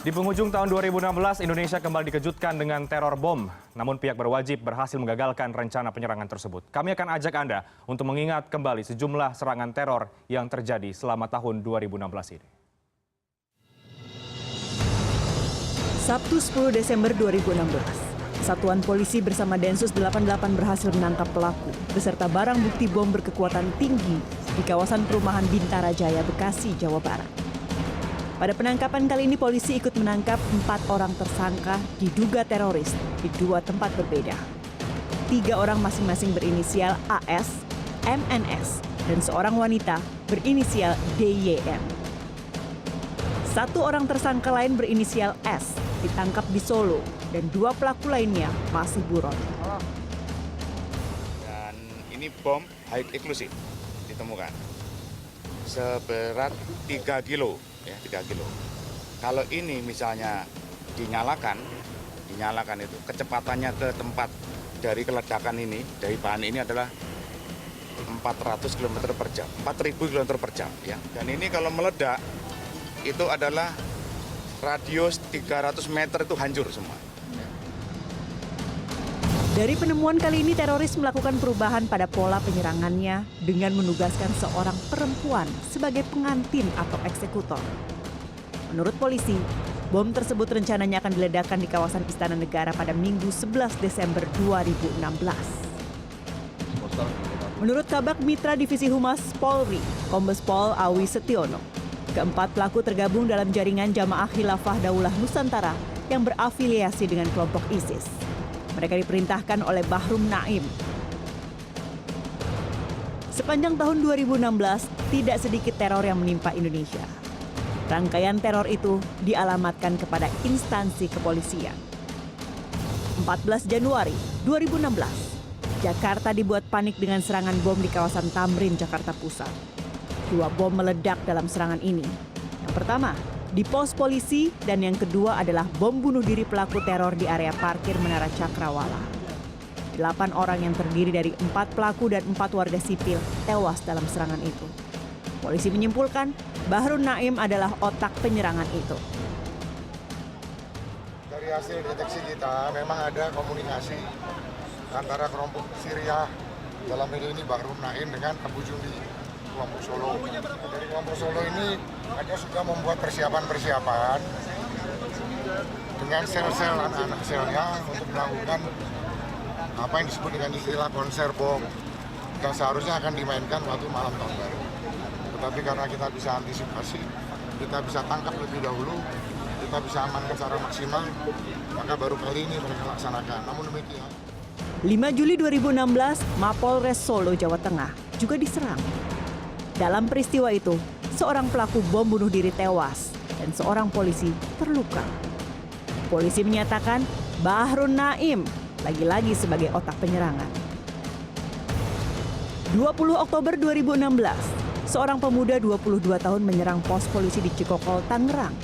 Di penghujung tahun 2016, Indonesia kembali dikejutkan dengan teror bom. Namun pihak berwajib berhasil menggagalkan rencana penyerangan tersebut. Kami akan ajak Anda untuk mengingat kembali sejumlah serangan teror yang terjadi selama tahun 2016 ini. Sabtu 10 Desember 2016, Satuan Polisi bersama Densus 88 berhasil menangkap pelaku beserta barang bukti bom berkekuatan tinggi di kawasan perumahan Bintara Jaya, Bekasi, Jawa Barat. Pada penangkapan kali ini polisi ikut menangkap 4 orang tersangka diduga teroris di 2 tempat berbeda. 3 orang masing-masing berinisial AS, MNS, dan seorang wanita berinisial DYM. 1 orang tersangka lain berinisial S ditangkap di Solo dan 2 pelaku lainnya masih buron. Dan ini bom high eksklusif ditemukan seberat 3 kilo. Ya, 3 kilo. Kalau ini misalnya dinyalakan itu kecepatannya ke tempat dari keledakan ini, dari bahan ini adalah 400 km per jam, 4000 km per jam. Ya. Dan ini kalau meledak, itu adalah radius 300 meter itu hancur semua. Dari penemuan kali ini, teroris melakukan perubahan pada pola penyerangannya dengan menugaskan seorang perempuan sebagai pengantin atau eksekutor. Menurut polisi, bom tersebut rencananya akan diledakkan di kawasan Istana Negara pada Minggu 11 Desember 2016. Menurut Kabak Mitra Divisi Humas Polri, Kombes Pol Awi Setiono, keempat pelaku tergabung dalam jaringan Jamaah Khilafah Daulah Nusantara yang berafiliasi dengan kelompok ISIS. Mereka diperintahkan oleh Bahrum Naim. Sepanjang tahun 2016, tidak sedikit teror yang menimpa Indonesia. Rangkaian teror itu dialamatkan kepada instansi kepolisian. 14 Januari 2016, Jakarta dibuat panik dengan serangan bom di kawasan Tamrin, Jakarta Pusat. 2 bom meledak dalam serangan ini. Yang pertama, di pos polisi, dan yang kedua adalah bom bunuh diri pelaku teror di area parkir Menara Cakrawala. 8 orang yang terdiri dari 4 pelaku dan 4 warga sipil tewas dalam serangan itu. Polisi menyimpulkan Bahrun Naim adalah otak penyerangan itu. Dari hasil deteksi kita memang ada komunikasi antara kelompok Syria, dalam ini Bahrun Naim, dengan Abu Jundi, kelompok Solo. Dari kelompok Solo ini ada sudah membuat persiapan dengan sel-sel anak-anak selnya untuk melakukan apa yang disebut dengan istilah konser bom, yang seharusnya akan dimainkan waktu malam tahun baru. Tetapi karena kita bisa antisipasi, kita bisa tangkap lebih dahulu, kita bisa amankan secara maksimal, maka baru kali ini mereka laksanakan. Namun demikian, 5 Juli 2016, Mapolres Solo, Jawa Tengah juga diserang. Dalam peristiwa itu, seorang pelaku bom bunuh diri tewas dan seorang polisi terluka. Polisi menyatakan Bahrun Naim lagi-lagi sebagai otak penyerangan. 20 Oktober 2016, seorang pemuda 22 tahun menyerang pos polisi di Cikokol, Tangerang.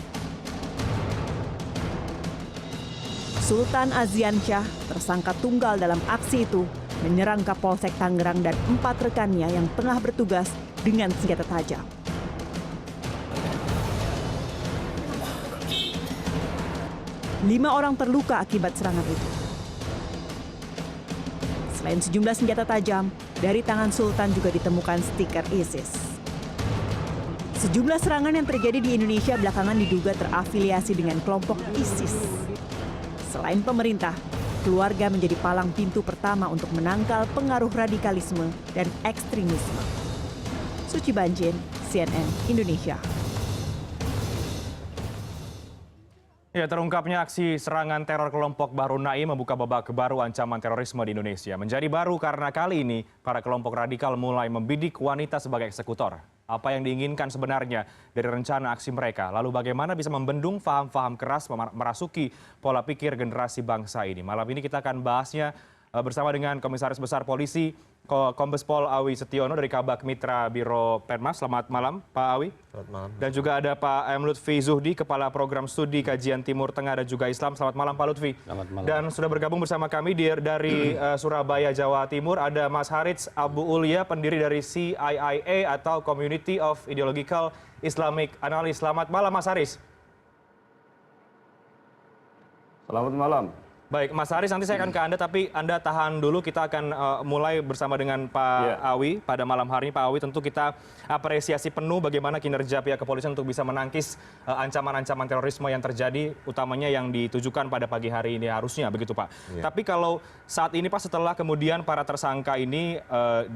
Sultan Aziansyah, tersangka tunggal dalam aksi itu, menyerang Kapolsek Tangerang dan 4 rekannya yang tengah bertugas dengan senjata tajam. Lima orang terluka akibat serangan itu. Selain sejumlah senjata tajam, dari tangan Sultan juga ditemukan stiker ISIS. Sejumlah serangan yang terjadi di Indonesia belakangan diduga terafiliasi dengan kelompok ISIS. Selain pemerintah, keluarga menjadi palang pintu pertama untuk menangkal pengaruh radikalisme dan ekstremisme. Suci Banjin, CNN Indonesia. Ya, terungkapnya aksi serangan teror kelompok Bahrun Naim membuka babak baru ancaman terorisme di Indonesia. Menjadi baru karena kali ini para kelompok radikal mulai membidik wanita sebagai eksekutor. Apa yang diinginkan sebenarnya dari rencana aksi mereka? Lalu bagaimana bisa membendung paham-paham keras merasuki pola pikir generasi bangsa ini? Malam ini kita akan bahasnya bersama dengan Komisaris Besar Polisi Kombes Pol Awi Setiono dari Kabak Mitra Biro Penmas. Selamat malam Pak Awi. Selamat malam. Dan juga ada Pak M. Lutfi Zuhdi, Kepala Program Studi Kajian Timur Tengah dan juga Islam. Selamat malam Pak Lutfi. Selamat malam. Dan sudah bergabung bersama kami dari Surabaya, Jawa Timur, ada Mas Harits Abu Ulya, pendiri dari CIIA atau Community of Ideological Islamic Analyst. Selamat malam Mas Haris. Selamat malam. Baik, Mas Haris, nanti saya akan ke Anda, tapi Anda tahan dulu. Kita akan mulai bersama dengan Pak Awi pada malam hari ini. Pak Awi, tentu kita apresiasi penuh bagaimana kinerja pihak kepolisian untuk bisa menangkis ancaman-ancaman terorisme yang terjadi, utamanya yang ditujukan pada pagi hari ini harusnya, begitu Pak. Tapi kalau saat ini Pak, setelah kemudian para tersangka ini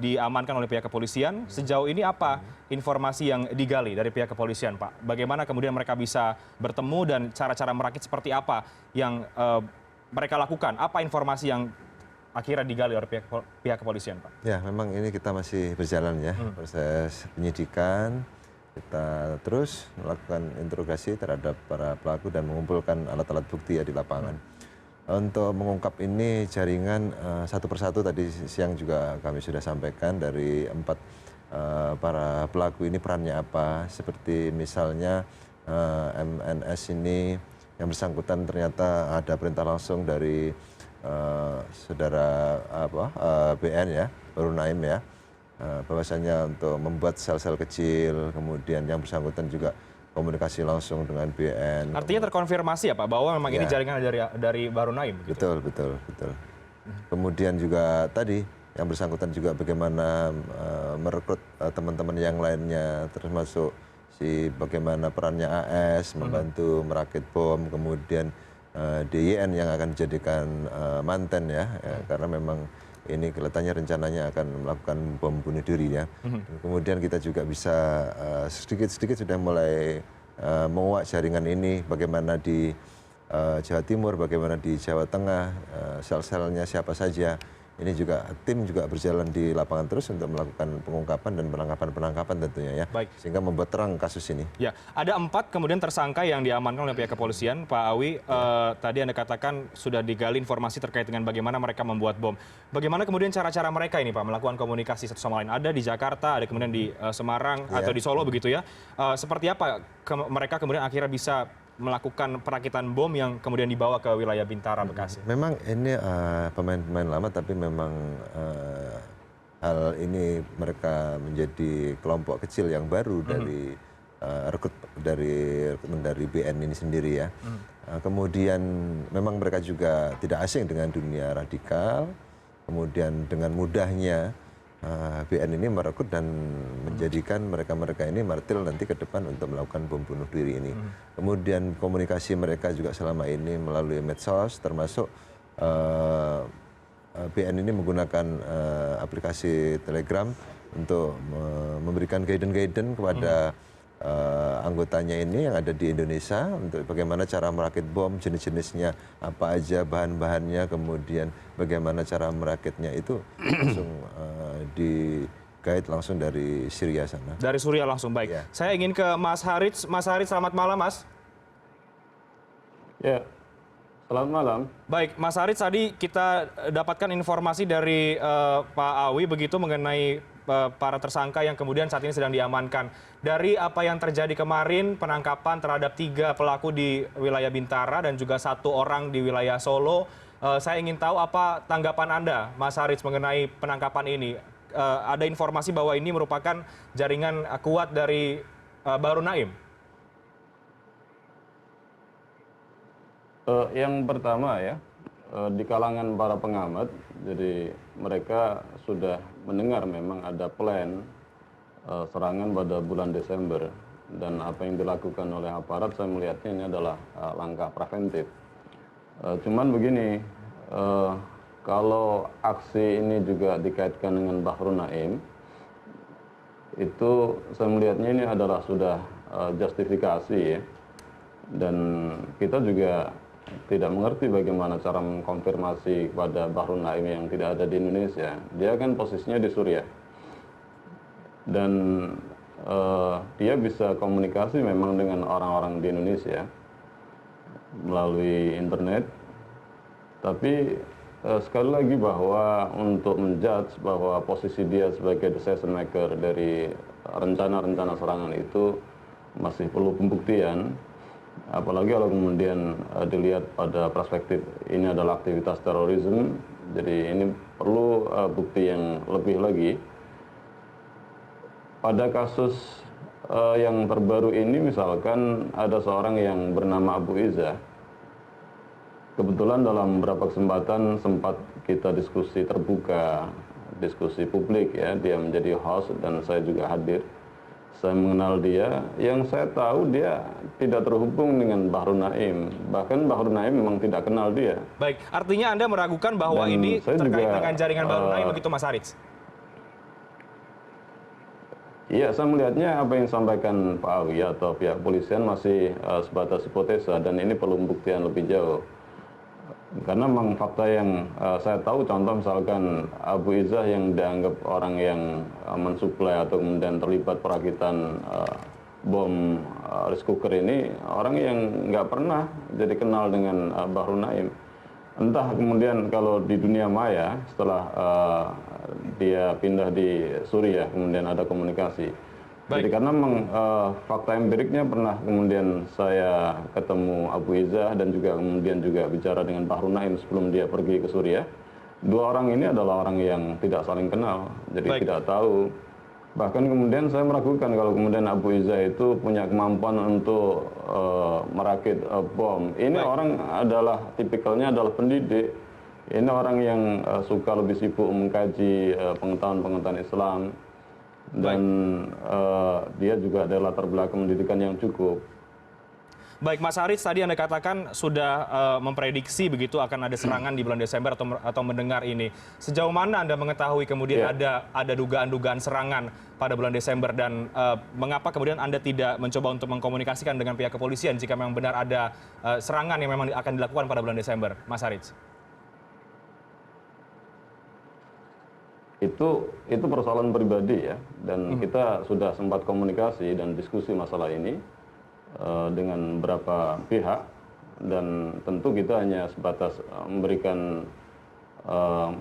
diamankan oleh pihak kepolisian, sejauh ini apa informasi yang digali dari pihak kepolisian Pak? Bagaimana kemudian mereka bisa bertemu dan cara-cara merakit seperti apa yang mereka lakukan? Apa informasi yang akhirnya digali oleh pihak kepolisian, Pak? Ya, memang ini kita masih berjalan ya, proses penyidikan. Kita terus melakukan interogasi terhadap para pelaku dan mengumpulkan alat-alat bukti ya di lapangan. Untuk mengungkap ini jaringan satu persatu tadi siang juga kami sudah sampaikan dari 4 para pelaku ini perannya apa. Seperti misalnya MNS ini yang bersangkutan ternyata ada perintah langsung dari saudara BN ya, Bahru Naim ya, bahwasanya untuk membuat sel-sel kecil, kemudian yang bersangkutan juga komunikasi langsung dengan BN. Artinya terkonfirmasi ya Pak, bahwa memang ini jaringan dari Bahru Naim? Gitu? Betul. Kemudian juga tadi yang bersangkutan juga bagaimana merekrut teman-teman yang lainnya, termasuk bagaimana perannya AS membantu merakit bom, kemudian DYN yang akan dijadikan manten ya, karena memang ini kelihatannya rencananya akan melakukan bom bunuh diri ya. Kemudian kita juga bisa sedikit-sedikit sudah mulai menguak jaringan ini, bagaimana di Jawa Timur, bagaimana di Jawa Tengah, sel-selnya siapa saja. Ini juga tim juga berjalan di lapangan terus untuk melakukan pengungkapan dan penangkapan tentunya ya. Baik. Sehingga membuat terang kasus ini. Ya, ada 4 kemudian tersangka yang diamankan oleh pihak kepolisian, Pak Awi. Tadi Anda katakan sudah digali informasi terkait dengan bagaimana mereka membuat bom. Bagaimana kemudian cara-cara mereka ini Pak melakukan komunikasi satu sama lain? Ada di Jakarta, ada kemudian di Semarang atau di Solo begitu ya. Seperti apa mereka kemudian akhirnya bisa melakukan perakitan bom yang kemudian dibawa ke wilayah Bintara, Bekasi? Memang ini pemain-pemain lama, tapi memang hal ini mereka menjadi kelompok kecil yang baru dari rekrutmen dari BN ini sendiri ya. Kemudian memang mereka juga tidak asing dengan dunia radikal. Kemudian dengan mudahnya BN ini merekrut dan menjadikan mereka-mereka ini martir nanti ke depan untuk melakukan bom bunuh diri ini. Kemudian komunikasi mereka juga selama ini melalui medsos, termasuk BN ini menggunakan aplikasi Telegram untuk memberikan guidance kepada anggotanya ini yang ada di Indonesia untuk bagaimana cara merakit bom, jenis-jenisnya apa aja, bahan-bahannya, kemudian bagaimana cara merakitnya itu langsung di-guide langsung dari Syria sana. Dari Suriah langsung, baik. Ya. Saya ingin ke Mas Haris. Mas Haris, selamat malam, Mas. Ya, selamat malam. Baik, Mas Haris, tadi kita dapatkan informasi dari Pak Awi begitu mengenai para tersangka yang kemudian saat ini sedang diamankan. Dari apa yang terjadi kemarin, penangkapan terhadap 3 pelaku di wilayah Bintara dan juga 1 orang di wilayah Solo, saya ingin tahu apa tanggapan Anda, Mas Haris, mengenai penangkapan ini. Ada informasi bahwa ini merupakan jaringan kuat dari Bahru Naim. Yang pertama ya, di kalangan para pengamat, jadi mereka sudah mendengar memang ada plan serangan pada bulan Desember, dan apa yang dilakukan oleh aparat saya melihatnya ini adalah langkah preventif. Cuman begini, kalau aksi ini juga dikaitkan dengan Bahru Naim, itu saya melihatnya ini adalah sudah justifikasi ya, dan kita juga tidak mengerti bagaimana cara mengkonfirmasi kepada Bahru Naim yang tidak ada di Indonesia. Dia kan posisinya di Suriah. Dan dia bisa komunikasi memang dengan orang-orang di Indonesia melalui internet. Tapi sekali lagi bahwa untuk menjudge bahwa posisi dia sebagai decision maker dari rencana-rencana serangan itu masih perlu pembuktian. Apalagi kalau kemudian dilihat pada perspektif ini adalah aktivitas terorisme, jadi ini perlu bukti yang lebih lagi. Pada kasus yang terbaru ini misalkan ada seorang yang bernama Abu Izzah, Kebetulan dalam beberapa kesempatan sempat kita diskusi terbuka, diskusi publik ya, dia menjadi host dan saya juga hadir. Saya mengenal dia, yang saya tahu dia tidak terhubung dengan Bahru Naim. Bahkan Bahru Naim memang tidak kenal dia. Baik, artinya Anda meragukan bahwa Dan ini saya terkait juga, dengan jaringan Bahru Naim begitu Mas Haritz? Iya, saya melihatnya apa yang disampaikan Pak Awi atau pihak polisian masih sebatas hipotesa dan ini perlu pembuktian lebih jauh. Karena memang fakta yang saya tahu, contoh misalkan Abu Izzah yang dianggap orang yang mensuplai atau kemudian terlibat perakitan bom rice cooker ini, orang yang nggak pernah jadi kenal dengan Bahru Naim. Entah kemudian kalau di dunia maya setelah dia pindah di Suriah kemudian ada komunikasi. Jadi karena memang fakta empiriknya pernah kemudian saya ketemu Abu Izzah dan juga kemudian juga bicara dengan Bahru Naim sebelum dia pergi ke Suriah. Dua orang ini adalah orang yang tidak saling kenal, jadi tidak tahu. Bahkan kemudian saya meragukan kalau kemudian Abu Izzah itu punya kemampuan untuk merakit bom. Ini orang adalah tipikalnya adalah pendidik. Ini orang yang suka lebih sibuk mengkaji pengetahuan-pengetahuan Islam dan dia juga ada latar belakang pendidikan yang cukup. Baik, Mas Haritz, tadi Anda katakan sudah memprediksi begitu akan ada serangan di bulan Desember atau mendengar ini. Sejauh mana Anda mengetahui kemudian ada dugaan-dugaan serangan pada bulan Desember dan mengapa kemudian Anda tidak mencoba untuk mengkomunikasikan dengan pihak kepolisian jika memang benar ada serangan yang memang akan dilakukan pada bulan Desember, Mas Haritz? Itu persoalan pribadi ya, dan kita sudah sempat komunikasi dan diskusi masalah ini dengan beberapa pihak, dan tentu kita hanya sebatas memberikan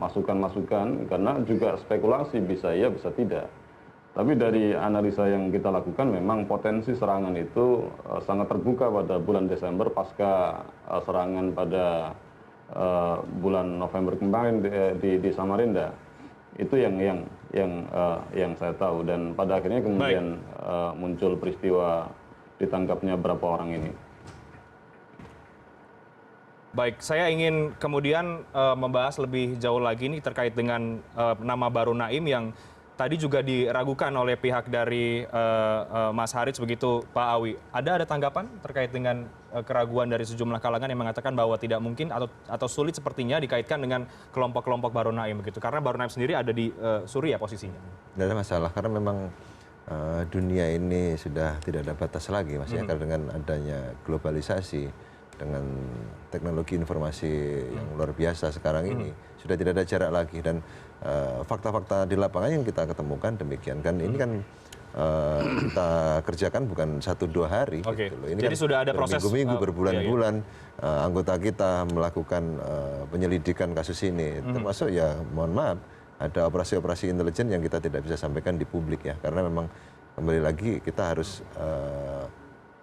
masukan-masukan karena juga spekulasi bisa iya bisa tidak. Tapi dari analisa yang kita lakukan memang potensi serangan itu sangat terbuka pada bulan Desember pasca serangan pada bulan November kemarin di Samarinda. Itu yang saya tahu, dan pada akhirnya kemudian muncul peristiwa ditangkapnya berapa orang ini. Baik, saya ingin kemudian membahas lebih jauh lagi ini terkait dengan nama Bahru Naim yang tadi juga diragukan oleh pihak dari Mas Haritz begitu, Pak Awi. Ada tanggapan terkait dengan keraguan dari sejumlah kalangan yang mengatakan bahwa tidak mungkin atau sulit sepertinya dikaitkan dengan kelompok-kelompok Bahru Naim begitu, karena Bahru Naim sendiri ada di Suriah posisinya. Tidak ada masalah karena memang dunia ini sudah tidak ada batas lagi, Mas ya, karena dengan adanya globalisasi, dengan teknologi informasi yang luar biasa sekarang ini sudah tidak ada jarak lagi, dan fakta-fakta di lapangan yang kita ketemukan demikian kan. Ini kan kita kerjakan bukan 1-2 hari. Gitu loh. Ini jadi kan sudah ada proses minggu-minggu, berbulan-bulan anggota kita melakukan penyelidikan kasus ini, termasuk ya mohon maaf ada operasi-operasi intelijen yang kita tidak bisa sampaikan di publik ya, karena memang kembali lagi kita harus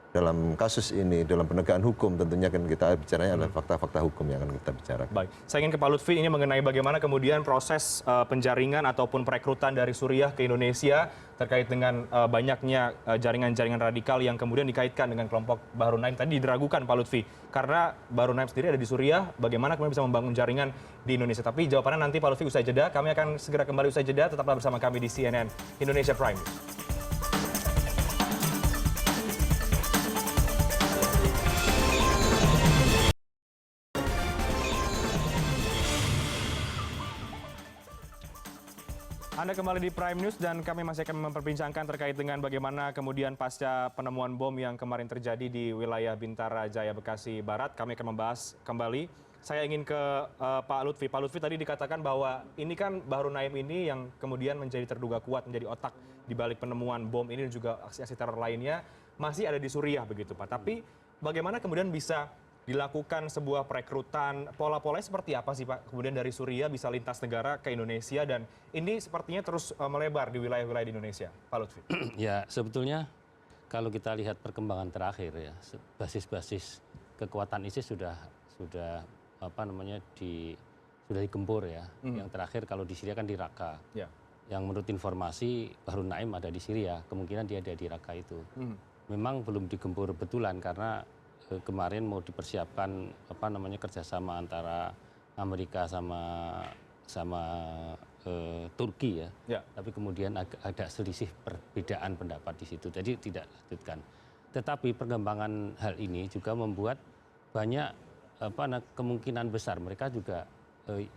dalam kasus ini, dalam penegakan hukum tentunya kan kita bicaranya adalah fakta-fakta hukum yang akan kita bicarakan. Baik, saya ingin ke Pak Lutfi ini mengenai bagaimana kemudian proses penjaringan ataupun perekrutan dari Suriah ke Indonesia terkait dengan banyaknya jaringan-jaringan radikal yang kemudian dikaitkan dengan kelompok Bahru Naim. Tadi diragukan Pak Lutfi, karena Bahru Naim sendiri ada di Suriah, bagaimana kemudian bisa membangun jaringan di Indonesia. Tapi jawabannya nanti Pak Lutfi usai jeda, kami akan segera kembali usai jeda, tetaplah bersama kami di CNN Indonesia Prime News. Anda kembali di Prime News dan kami masih akan memperbincangkan terkait dengan bagaimana kemudian pasca penemuan bom yang kemarin terjadi di wilayah Bintara Jaya, Bekasi Barat. Kami akan membahas kembali. Saya ingin ke Pak Lutfi. Pak Lutfi, tadi dikatakan bahwa ini kan Bahru Naim ini yang kemudian menjadi terduga kuat, menjadi otak di balik penemuan bom ini dan juga aksi-aksi teror lainnya masih ada di Suriah begitu Pak. Tapi bagaimana kemudian bisa dilakukan sebuah perekrutan, pola-polanya seperti apa sih Pak? Kemudian dari Suriah bisa lintas negara ke Indonesia dan ini sepertinya terus melebar di wilayah-wilayah di Indonesia, Pak Lutfi. Ya, sebetulnya kalau kita lihat perkembangan terakhir ya, basis-basis kekuatan ISIS sudah digempur ya. Yang terakhir kalau di Syria kan di Raqqa. Ya. Yang menurut informasi Bahru Naim ada di Syria, kemungkinan dia ada di Raqqa itu. Memang belum digempur betulan karena kemarin mau dipersiapkan apa namanya kerjasama antara Amerika sama Turki ya. Ya. Tapi kemudian ada selisih perbedaan pendapat di situ. Jadi tidak lanjutkan. Tetapi perkembangan hal ini juga membuat banyak kemungkinan besar mereka juga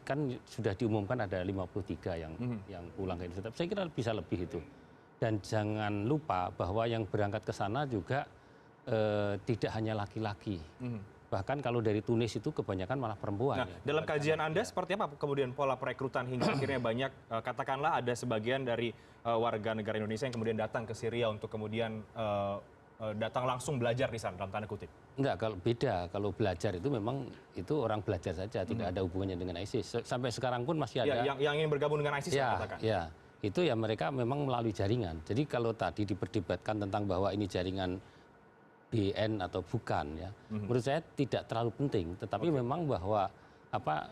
kan sudah diumumkan ada 53 yang pulang ke Indonesia. Tapi saya kira bisa lebih itu. Dan jangan lupa bahwa yang berangkat ke sana juga tidak hanya laki-laki. Bahkan kalau dari Tunis itu kebanyakan malah perempuan. Nah, ya. dalam kajian Anda seperti apa kemudian pola perekrutan hingga akhirnya banyak, katakanlah ada sebagian dari warga negara Indonesia yang kemudian datang ke Syria untuk kemudian datang langsung belajar di sana, dalam tanda kutip? Enggak, kalau beda. Kalau belajar itu memang itu orang belajar saja, tidak ada hubungannya dengan ISIS. Sampai sekarang pun masih ada. Ya, yang ingin bergabung dengan ISIS, Ya, katakan. ya. Itu ya mereka memang melalui jaringan. Jadi kalau tadi diperdebatkan tentang bahwa ini jaringan BN atau bukan ya, menurut saya tidak terlalu penting. Tetapi memang bahwa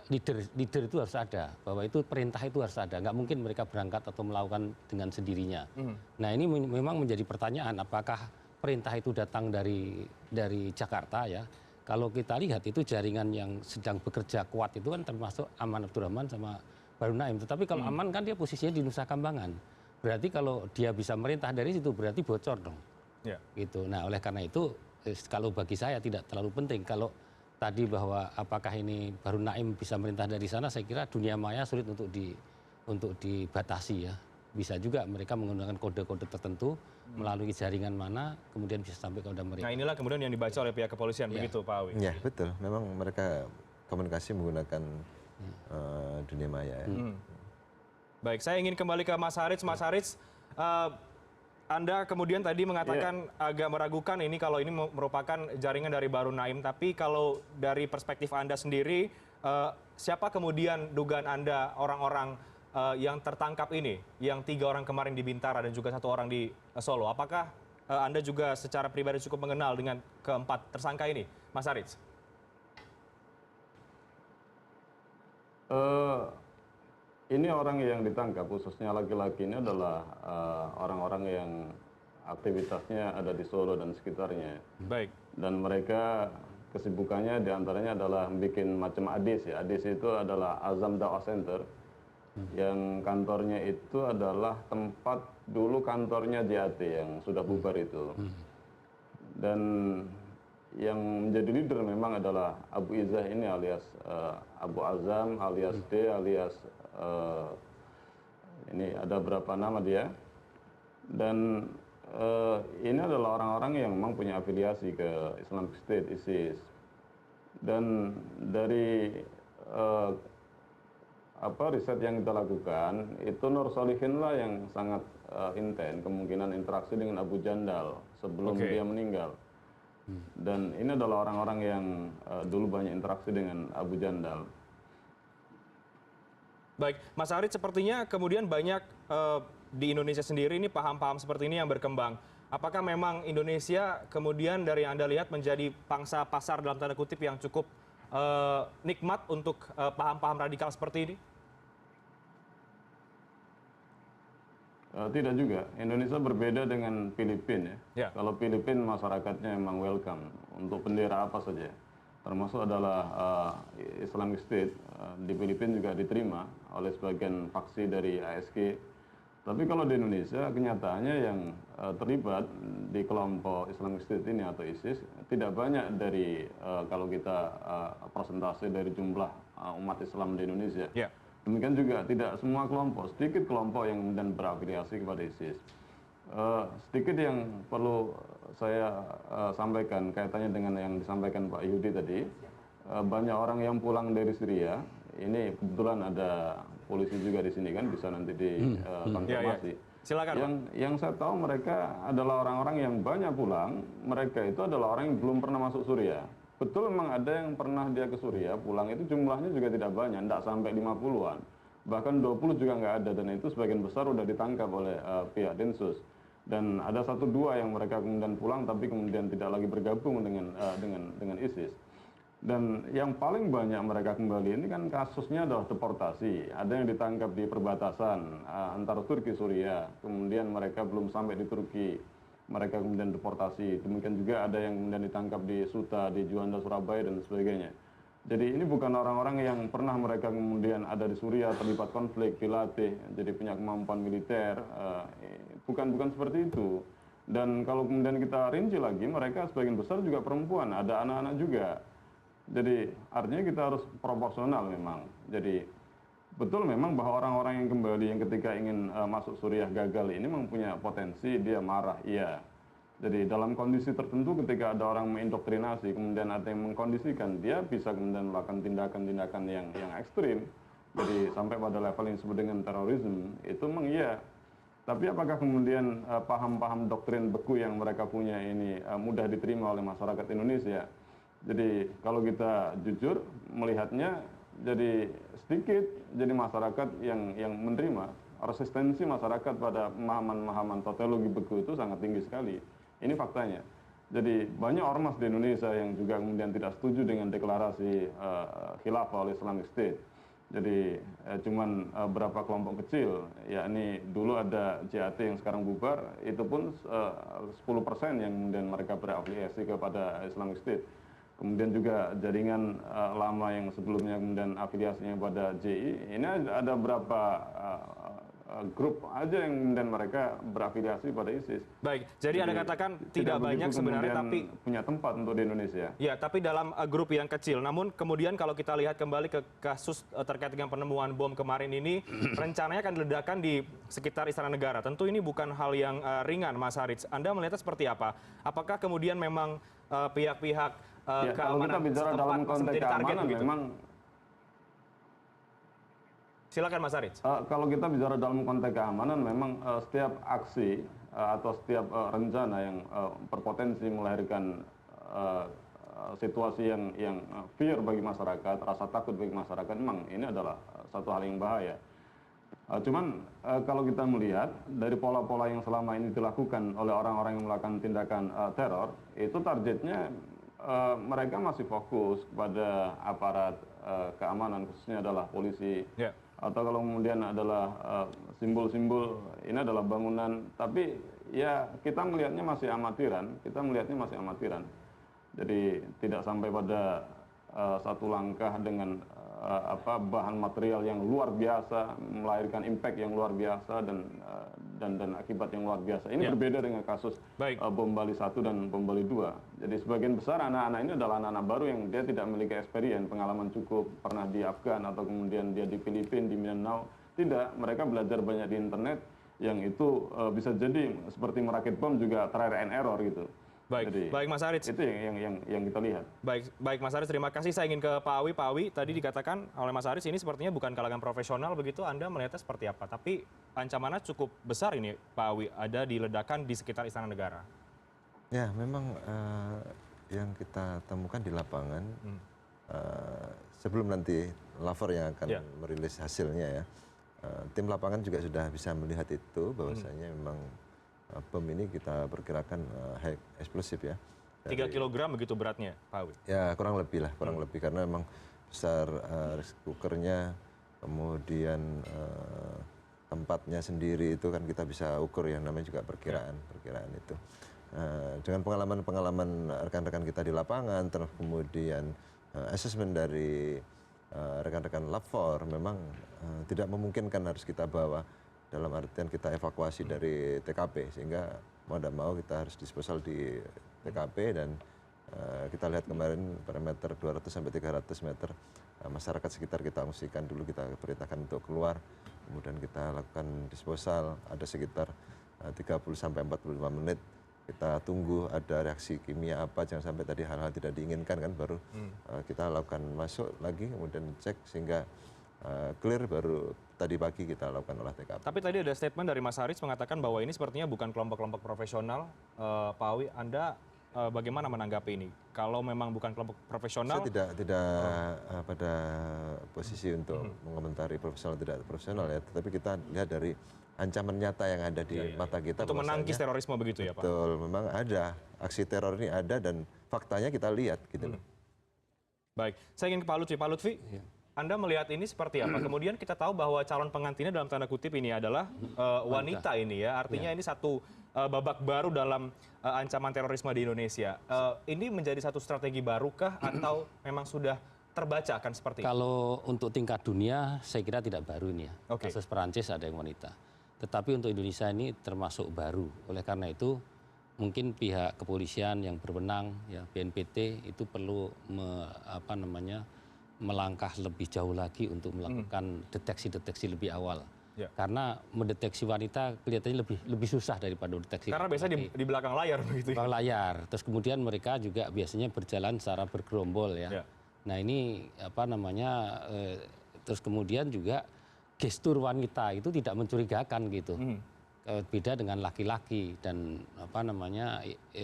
leader itu harus ada, bahwa itu perintah itu harus ada. Nggak mungkin mereka berangkat atau melakukan dengan sendirinya. Nah ini memang menjadi pertanyaan, apakah perintah itu datang dari Jakarta ya? Kalau kita lihat itu jaringan yang sedang bekerja kuat itu kan termasuk Aman Abdurrahman sama Baru Naim. Tetapi kalau Aman kan dia posisinya di Nusa Kambangan. Berarti kalau dia bisa merintah dari situ berarti bocor dong. Ya. Gitu. Nah, oleh karena itu kalau bagi saya tidak terlalu penting. Kalau tadi bahwa apakah ini Baru Naim bisa merintah dari sana, saya kira dunia maya sulit untuk dibatasi ya. Bisa juga mereka menggunakan kode-kode tertentu melalui jaringan mana kemudian bisa sampai kepada mereka. Nah inilah kemudian yang dibaca oleh pihak kepolisian, begitu Pak Awi? Ya betul, memang mereka komunikasi menggunakan dunia maya. Ya. Baik, saya ingin kembali ke Mas Haritz. Mas Haritz, Anda kemudian tadi mengatakan agak meragukan ini kalau ini merupakan jaringan dari Baru Naim. Tapi kalau dari perspektif Anda sendiri, siapa kemudian dugaan Anda orang-orang yang tertangkap ini? Yang 3 orang kemarin di Bintara dan juga 1 orang di Solo. Apakah Anda juga secara pribadi cukup mengenal dengan keempat tersangka ini, Mas Haritz? Ini orang yang ditangkap, khususnya laki-laki ini adalah orang-orang yang aktivitasnya ada di Solo dan sekitarnya. Baik. Dan mereka kesibukannya diantaranya adalah bikin macam ADIS ya. ADIS itu adalah Azam Dawah Center, yang kantornya itu adalah tempat dulu kantornya JAT yang sudah bubar itu. Dan yang menjadi leader memang adalah Abu Izzah ini alias Abu Azam alias D alias ini ada berapa nama dia, dan ini adalah orang-orang yang memang punya afiliasi ke Islamic State, ISIS. Dan dari riset yang kita lakukan itu Nur Solihin lah yang sangat intens kemungkinan interaksi dengan Abu Jandal sebelum dia meninggal. Dan ini adalah orang-orang yang dulu banyak interaksi dengan Abu Jandal. Baik, Mas Haritz, sepertinya kemudian banyak di Indonesia sendiri ini paham-paham seperti ini yang berkembang. Apakah memang Indonesia kemudian dari yang Anda lihat menjadi pangsa pasar dalam tanda kutip yang cukup nikmat untuk paham-paham radikal seperti ini? Tidak juga. Indonesia berbeda dengan Filipina ya. Kalau Filipina masyarakatnya memang welcome untuk bendera apa saja. Termasuk adalah Islamic State di Filipina juga diterima oleh sebagian faksi dari ASG. Tapi kalau di Indonesia kenyataannya yang terlibat di kelompok Islamic State ini atau ISIS tidak banyak dari kalau kita persentase dari jumlah umat Islam di Indonesia. Demikian juga tidak semua kelompok, sedikit kelompok yang kemudian berafiliasi kepada ISIS. Sedikit yang perlu saya sampaikan kaitannya dengan yang disampaikan Pak Yudi tadi, banyak orang yang pulang dari Syria, ini kebetulan ada polisi juga di sini kan, bisa nanti dikonfirmasi. Silakan. Yang saya tahu mereka adalah orang-orang yang banyak pulang, mereka itu adalah orang yang belum pernah masuk Syria. Betul memang ada yang pernah dia ke Syria, pulang itu jumlahnya juga tidak banyak, tidak sampai 50-an. Bahkan 20 juga nggak ada, dan itu sebagian besar sudah ditangkap oleh pihak Densus. Dan ada 1-2 yang mereka kemudian pulang tapi kemudian tidak lagi bergabung dengan ISIS. Dan yang paling banyak mereka kembali ini kan kasusnya adalah deportasi. Ada yang ditangkap di perbatasan antara Turki Syria, kemudian mereka belum sampai di Turki, mereka kemudian deportasi. Demikian juga ada yang kemudian ditangkap di Suta, di Juanda, Surabaya, dan sebagainya. Jadi ini bukan orang-orang yang pernah mereka kemudian ada di Suriah, terlibat konflik, dilatih, jadi punya kemampuan militer. Bukan seperti itu. Dan kalau kemudian kita rinci lagi, mereka sebagian besar juga perempuan, ada anak-anak juga. Jadi artinya kita harus proporsional memang. Jadi betul memang bahwa orang-orang yang kembali yang ketika ingin masuk Suriah gagal ini mempunyai potensi dia marah, iya. Jadi dalam kondisi tertentu ketika ada orang mengindoktrinasi, kemudian ada yang mengkondisikan, dia bisa kemudian melakukan tindakan-tindakan yang ekstrim. Jadi sampai pada level yang disebut dengan terorisme, itu memang iya. Tapi apakah kemudian paham-paham doktrin beku yang mereka punya ini mudah diterima oleh masyarakat Indonesia? Jadi kalau kita jujur melihatnya, jadi sedikit jadi masyarakat yang menerima. Resistensi masyarakat pada pemahaman-pemahaman tautologi beku itu sangat tinggi sekali. Ini faktanya. Jadi banyak ormas di Indonesia yang juga kemudian tidak setuju dengan deklarasi khilafah oleh Islamic State. Jadi cuman berapa kelompok kecil, yakni dulu ada JAT yang sekarang bubar, itu pun 10% yang kemudian mereka berafiliasi kepada Islamic State. Kemudian juga jaringan lama yang sebelumnya kemudian afiliasinya pada JI, ini ada berapa grup aja yang kemudian mereka berafiliasi pada ISIS. Baik, jadi Anda katakan tidak banyak sebenarnya, tapi punya tempat untuk di Indonesia. Ya, tapi dalam grup yang kecil. Namun kemudian kalau kita lihat kembali ke kasus terkait dengan penemuan bom kemarin ini, rencananya akan diledakkan di sekitar Istana Negara. Tentu ini bukan hal yang ringan, Mas Haritz. Anda melihatnya seperti apa? Apakah kemudian memang pihak-pihak Ya, kalau kita keamanan bicara dalam konteks menjadi target keamanan, begitu? memang Silakan Mas Haritz. kalau kita bicara dalam konteks keamanan, memang setiap aksi atau setiap rencana yang berpotensi melahirkan situasi yang fear bagi masyarakat, rasa takut bagi masyarakat, memang ini adalah satu hal yang bahaya. Cuman kalau kita melihat dari pola-pola yang selama ini dilakukan oleh orang-orang yang melakukan tindakan teror, itu targetnya mereka masih fokus kepada aparat keamanan, khususnya adalah polisi. Ya. Atau kalau kemudian adalah simbol-simbol, ini adalah bangunan. Tapi ya kita melihatnya masih amatiran, Jadi tidak sampai pada satu langkah dengan bahan material yang luar biasa, melahirkan impact yang luar biasa dan akibat yang luar biasa. Ini berbeda dengan kasus bom Bali 1 dan bom Bali 2. Jadi sebagian besar anak-anak ini adalah anak-anak baru yang dia tidak memiliki experience, pengalaman cukup, pernah di Afgan atau kemudian dia di Filipina, di Mindanao. Tidak, mereka belajar banyak di internet yang itu bisa jadi seperti merakit bom juga trial and error gitu. Baik, baik Mas Haritz. Itu yang kita lihat. Baik Mas Haritz, terima kasih. Saya ingin ke Pak Awi. Pak Awi, tadi dikatakan oleh Mas Haritz ini sepertinya bukan kalangan profesional begitu. Anda melihatnya seperti apa? Tapi ancamannya cukup besar ini Pak Awi, ada di ledakan di sekitar Istana Negara. Ya, memang yang kita temukan di lapangan sebelum nanti lapor yang akan merilis hasilnya ya, tim lapangan juga sudah bisa melihat itu bahwasanya memang bom ini kita perkirakan high explosive ya. 3 kg begitu beratnya, Pak Awi? Ya kurang lebih karena memang besar rice cookernya, kemudian tempatnya sendiri itu kan kita bisa ukur yang namanya juga perkiraan itu. Dengan pengalaman rekan-rekan kita di lapangan, terus kemudian assessment dari rekan-rekan Lab4 memang tidak memungkinkan harus kita bawa, dalam artian kita evakuasi dari TKP, sehingga mau tidak mau kita harus disposal di TKP dan kita lihat kemarin perimeter 200 sampai 300 meter masyarakat sekitar kita ungsikan dulu, kita perintahkan untuk keluar, kemudian kita lakukan disposal, ada sekitar 30 sampai 45 menit kita tunggu ada reaksi kimia apa, jangan sampai tadi hal-hal tidak diinginkan kan, baru kita lakukan masuk lagi kemudian cek sehingga clear, baru tadi pagi kita lakukan olah TKP. Tapi tadi ada statement dari Mas Haritz mengatakan bahwa ini sepertinya bukan kelompok-kelompok profesional. Pak Awi, Anda bagaimana menanggapi ini? Kalau memang bukan kelompok profesional? Saya tidak pada posisi untuk mengomentari profesional tidak profesional ya, tetapi kita lihat dari ancaman nyata yang ada di mata kita. Untuk menangkis terorisme begitu ya Pak? Betul, memang ada. Aksi teror ini ada dan faktanya kita lihat gitu loh. Baik, saya ingin ke Pak Lutfi. Pak Lutfi, Anda melihat ini seperti apa? Kemudian kita tahu bahwa calon pengantinnya dalam tanda kutip ini adalah wanita ini ya. Artinya ini satu babak baru dalam ancaman terorisme di Indonesia. Ini menjadi satu strategi barukah atau memang sudah terbaca akan seperti itu? Kalau untuk tingkat dunia, saya kira tidak baru ini ya. Oke. Kasus Perancis ada yang wanita. Tetapi untuk Indonesia ini termasuk baru. Oleh karena itu, mungkin pihak kepolisian yang berwenang, ya BNPT itu perlu melangkah lebih jauh lagi untuk melakukan deteksi-deteksi lebih awal. Ya. Karena mendeteksi wanita kelihatannya lebih susah daripada mendeteksi Karena biasanya di belakang layar begitu. belakang layar. Terus kemudian mereka juga biasanya berjalan secara bergerombol ya. Ya. Nah ini terus kemudian juga gestur wanita itu tidak mencurigakan gitu. Beda dengan laki-laki dan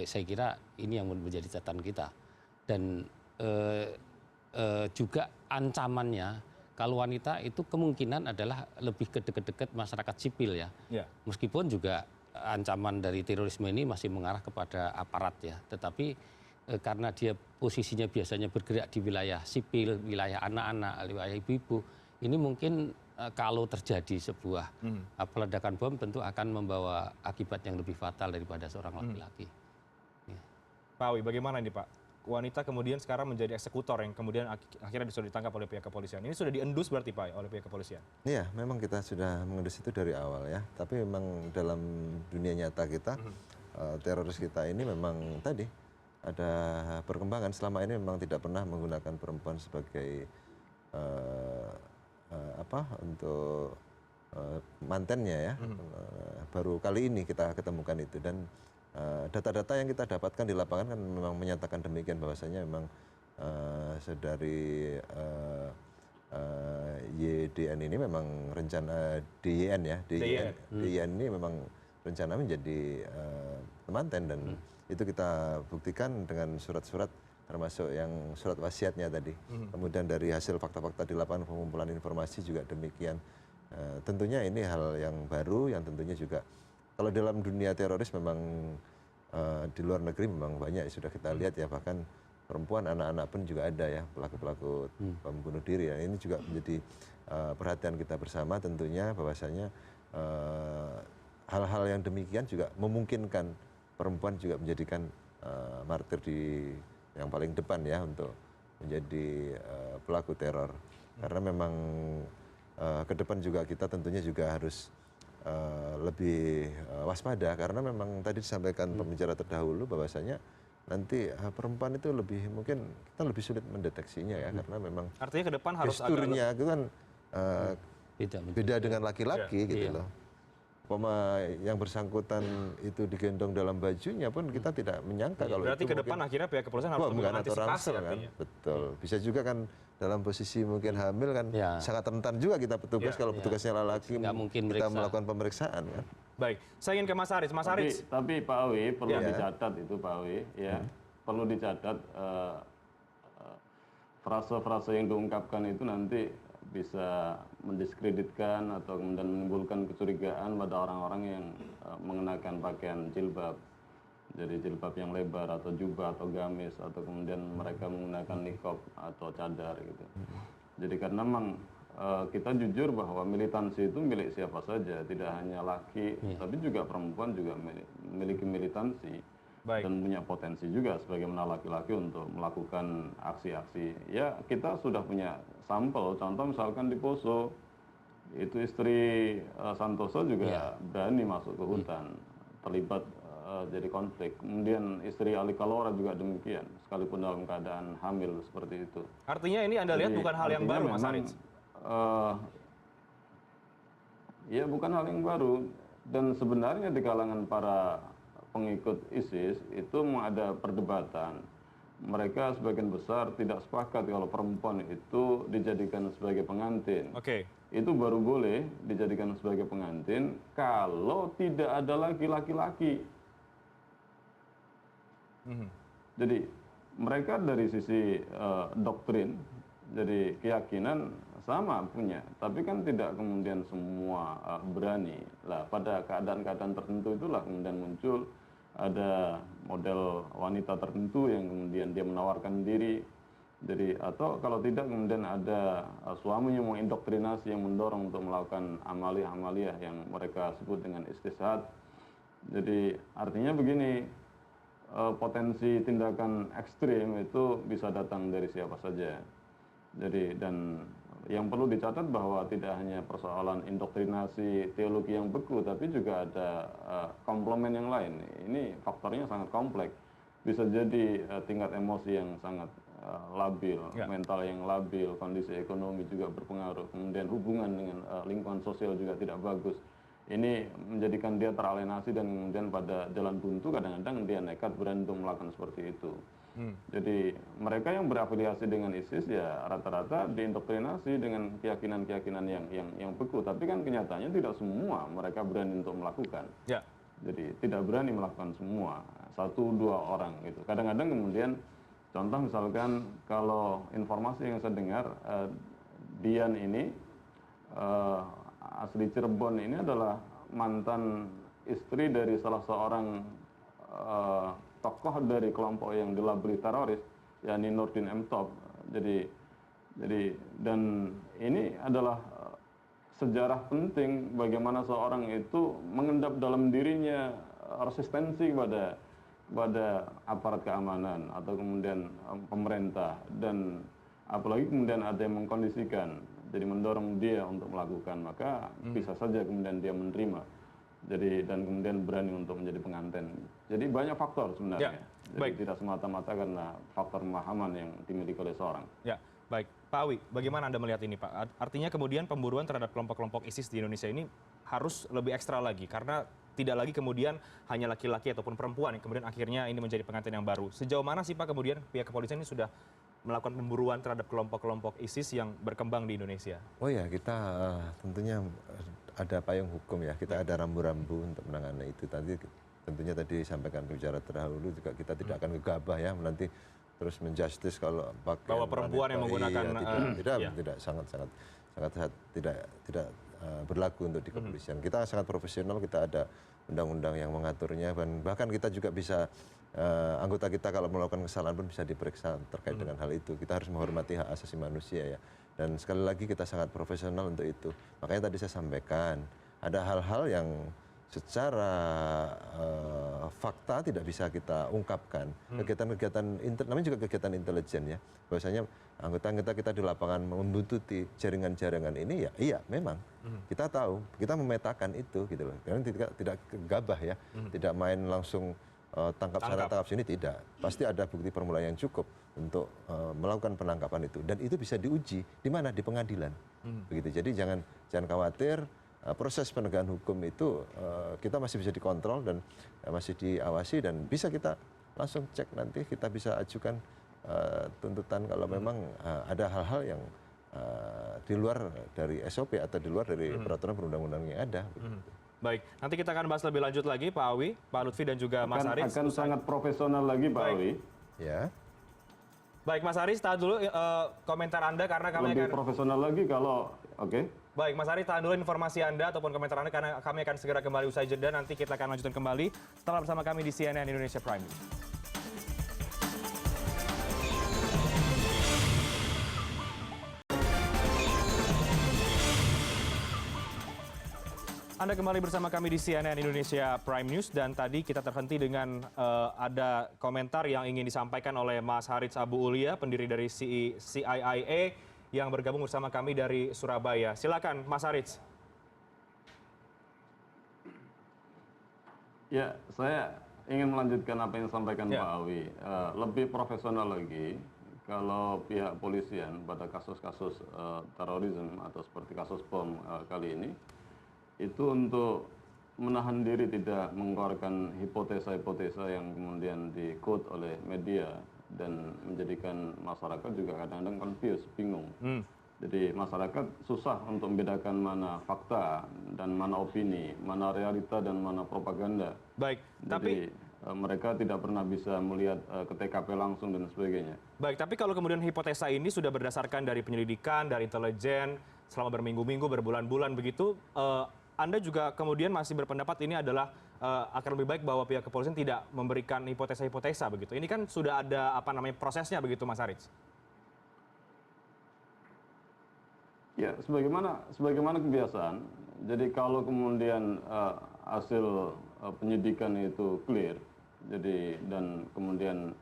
saya kira ini yang menjadi catatan kita. Dan juga ancamannya kalau wanita itu kemungkinan adalah lebih ke dekat-dekat masyarakat sipil ya. Ya. Meskipun juga ancaman dari terorisme ini masih mengarah kepada aparat ya. Tetapi karena dia posisinya biasanya bergerak di wilayah sipil, wilayah anak-anak, wilayah ibu-ibu, ini mungkin kalau terjadi sebuah peledakan bom tentu akan membawa akibat yang lebih fatal daripada seorang laki-laki. Ya. Pak Awi, bagaimana ini Pak? Wanita kemudian sekarang menjadi eksekutor yang kemudian akhirnya sudah ditangkap oleh pihak kepolisian. Ini sudah diendus berarti Pak oleh pihak kepolisian? Iya, memang kita sudah mengendus itu dari awal ya. Tapi memang dalam dunia nyata kita, teroris kita ini memang tadi ada perkembangan. Selama ini memang tidak pernah menggunakan perempuan sebagai untuk mantennya ya. Baru kali ini kita ketemukan itu dan data-data yang kita dapatkan di lapangan kan memang menyatakan demikian bahwasanya memang saudari YDN ini memang rencana DYN ya, DYN ini memang rencana menjadi temanten dan itu kita buktikan dengan surat-surat termasuk yang surat wasiatnya tadi. Kemudian dari hasil fakta-fakta di lapangan pengumpulan informasi juga demikian. Tentunya ini hal yang baru yang tentunya juga kalau dalam dunia teroris memang di luar negeri memang banyak sudah kita lihat ya, bahkan perempuan, anak-anak pun juga ada ya pelaku-pelaku pembunuh diri ya. Ini juga menjadi perhatian kita bersama tentunya bahwasanya hal-hal yang demikian juga memungkinkan perempuan juga menjadikan martir di yang paling depan ya untuk menjadi pelaku teror. Karena memang ke depan juga kita tentunya juga harus lebih waspada karena memang tadi disampaikan pembicara terdahulu bahwasanya nanti perempuan itu mungkin kita lebih sulit mendeteksinya ya karena memang Artinya ke depan harus gesturnya itu kan beda dengan Iya. laki-laki gitu loh. Yang bersangkutan itu digendong dalam bajunya pun kita tidak menyangka kalau berarti itu ke depan akhirnya pihak kepolisian harus bukan atau mengantisipasi ransel kan, artinya. betul. Bisa juga kan dalam posisi mungkin hamil kan Ya. sangat rentan juga kita petugas kalau petugasnya lelaki Nggak mungkin kita meriksa. melakukan pemeriksaan kan. Baik, saya ingin ke Mas Haris. Mas Haris, Tapi Pak Awi perlu Ya. dicatat itu Pak Awi ya. Perlu dicatat frase-frase yang diungkapkan itu nanti bisa mendiskreditkan atau kemudian menimbulkan kecurigaan pada orang-orang yang mengenakan pakaian jilbab. Jadi jilbab yang lebar atau jubah atau gamis atau kemudian mereka menggunakan niqab atau cadar gitu. Jadi karena memang kita jujur bahwa militansi itu milik siapa saja, tidak hanya laki, tapi juga perempuan juga memiliki militansi. Baik. Dan punya potensi juga sebagaimana laki-laki untuk melakukan aksi-aksi. Ya kita sudah punya sampel, contoh misalkan di Poso, itu istri Santoso juga berani masuk ke hutan, terlibat jadi konflik. Kemudian istri Ali Kalora juga demikian, sekalipun dalam keadaan hamil seperti itu. artinya ini Anda lihat Jadi, bukan hal yang artinya baru Mas memang, Haris? Ya bukan hal yang baru. Dan sebenarnya di kalangan para pengikut ISIS itu ada perdebatan. Mereka sebagian besar tidak sepakat kalau perempuan itu dijadikan sebagai pengantin. Oke. Itu baru boleh dijadikan sebagai pengantin kalau tidak ada lagi laki-laki. Jadi mereka dari sisi doktrin, jadi keyakinan sama punya, tapi kan tidak kemudian semua berani. Lah pada keadaan-keadaan tertentu itulah kemudian muncul ada model wanita tertentu yang kemudian dia menawarkan diri. Jadi atau kalau tidak kemudian ada suami yang mengindoktrinasi, yang mendorong untuk melakukan amaliyah-amaliyah yang mereka sebut dengan istishad. Jadi artinya begini, potensi tindakan ekstrim itu bisa datang dari siapa saja. Jadi dan yang perlu dicatat bahwa tidak hanya persoalan indoktrinasi teologi yang beku, tapi juga ada komplement yang lain. Ini faktornya sangat kompleks. Bisa jadi tingkat emosi yang sangat labil, mental yang labil, kondisi ekonomi juga berpengaruh, kemudian hubungan dengan lingkungan sosial juga tidak bagus. Ini menjadikan dia teralienasi dan kemudian pada jalan buntu kadang-kadang dia nekat berani untuk melakukan seperti itu. Jadi mereka yang berafiliasi dengan ISIS ya rata-rata diindoktrinasi dengan keyakinan-keyakinan yang beku, tapi kan kenyataannya tidak semua mereka berani untuk melakukan. Ya. Jadi tidak berani melakukan semua, 1-2 orang gitu. Kadang-kadang kemudian contoh misalkan kalau informasi yang saya dengar, Dian ini asli Cirebon ini adalah mantan istri dari salah seorang tokoh dari kelompok yang dilabeli teroris, yakni Nurdin M. Top. Jadi dan ini adalah sejarah penting bagaimana seorang itu mengendap dalam dirinya resistensi pada aparat keamanan atau kemudian pemerintah, dan apalagi kemudian ada yang mengkondisikan, jadi mendorong dia untuk melakukan, maka bisa saja kemudian dia menerima. Jadi dan kemudian berani untuk menjadi pengantin. Jadi banyak faktor sebenarnya. Jadi baik. tidak semata-mata karena faktor pemahaman yang dimiliki oleh seorang. Ya, baik. Pak Awi, bagaimana Anda melihat ini, Pak? Artinya kemudian pemburuan terhadap kelompok-kelompok ISIS di Indonesia ini harus lebih ekstra lagi, karena tidak lagi kemudian hanya laki-laki ataupun perempuan yang kemudian akhirnya ini menjadi pengantin yang baru. Sejauh mana sih Pak kemudian pihak kepolisian ini sudah melakukan pemburuan terhadap kelompok-kelompok ISIS yang berkembang di Indonesia? Oh ya, kita tentunya ada payung hukum ya, kita ada rambu-rambu untuk menangani itu. Tentunya tadi disampaikan bicara terdahulu juga kita tidak akan gegabah ya nanti terus menjustis kalau bahwa perempuan yang menggunakan tidak sangat tidak berlaku untuk di kepolisian. Kita sangat profesional, kita ada undang-undang yang mengaturnya, dan bahkan kita juga bisa anggota kita kalau melakukan kesalahan pun bisa diperiksa terkait dengan hal itu. Kita harus menghormati hak asasi manusia ya. Dan sekali lagi kita sangat profesional untuk itu. Makanya tadi saya sampaikan ada hal-hal yang secara fakta tidak bisa kita ungkapkan. Kegiatan-kegiatan namanya juga kegiatan intelijen ya. Bahwasanya anggota-anggota kita di lapangan membuntuti jaringan-jaringan ini ya, iya memang kita tahu, kita memetakan itu gitu loh. Karena tidak gegabah ya, tidak main langsung tangkap sana tangkap sini, tidak. Pasti ada bukti permulaan yang cukup untuk melakukan penangkapan itu, dan itu bisa diuji di mana, di pengadilan. Begitu. Jadi jangan khawatir. Proses penegakan hukum itu kita masih bisa dikontrol dan masih diawasi, dan bisa kita langsung cek, nanti kita bisa ajukan tuntutan kalau memang ada hal-hal yang di luar dari SOP atau di luar dari peraturan perundang-undangan yang ada. Baik, nanti kita akan bahas lebih lanjut lagi Pak Awi, Pak Lutfi dan juga Mas Haris. Akan sangat profesional lagi Pak Awi. Ya. Baik Mas Haris, tahan dulu komentar Anda karena kami lebih profesional lagi kalau Baik, Mas Haris, tahan dulu informasi Anda ataupun komentar Anda karena kami akan segera kembali usai jeda. Nanti kita akan lanjutkan kembali setelah bersama kami di CNN Indonesia Prime News. Anda kembali bersama kami di CNN Indonesia Prime News, dan tadi kita terhenti dengan ada komentar yang ingin disampaikan oleh Mas Haris Abu Ulia, pendiri dari CIIA, yang bergabung bersama kami dari Surabaya. Silakan Mas Haris. Ya, saya ingin melanjutkan apa yang disampaikan Pak Awi. Lebih profesional lagi kalau pihak polisian pada kasus-kasus terorisme atau seperti kasus bom kali ini, itu untuk menahan diri tidak mengeluarkan hipotesa-hipotesa yang kemudian di-quote oleh media dan menjadikan masyarakat juga kadang-kadang confused, bingung. Jadi masyarakat susah untuk membedakan mana fakta dan mana opini, mana realita dan mana propaganda. Baik, jadi mereka tidak pernah bisa melihat ke TKP langsung dan sebagainya. Baik, tapi kalau kemudian hipotesa ini sudah berdasarkan dari penyelidikan, dari intelijen, selama berminggu-minggu, berbulan-bulan begitu, Anda juga kemudian masih berpendapat ini adalah akan lebih baik bahwa pihak kepolisian tidak memberikan hipotesa-hipotesa begitu. Ini kan sudah ada prosesnya begitu, Mas Haris. Ya, sebagaimana kebiasaan. Jadi kalau kemudian hasil penyidikan itu clear, jadi dan kemudian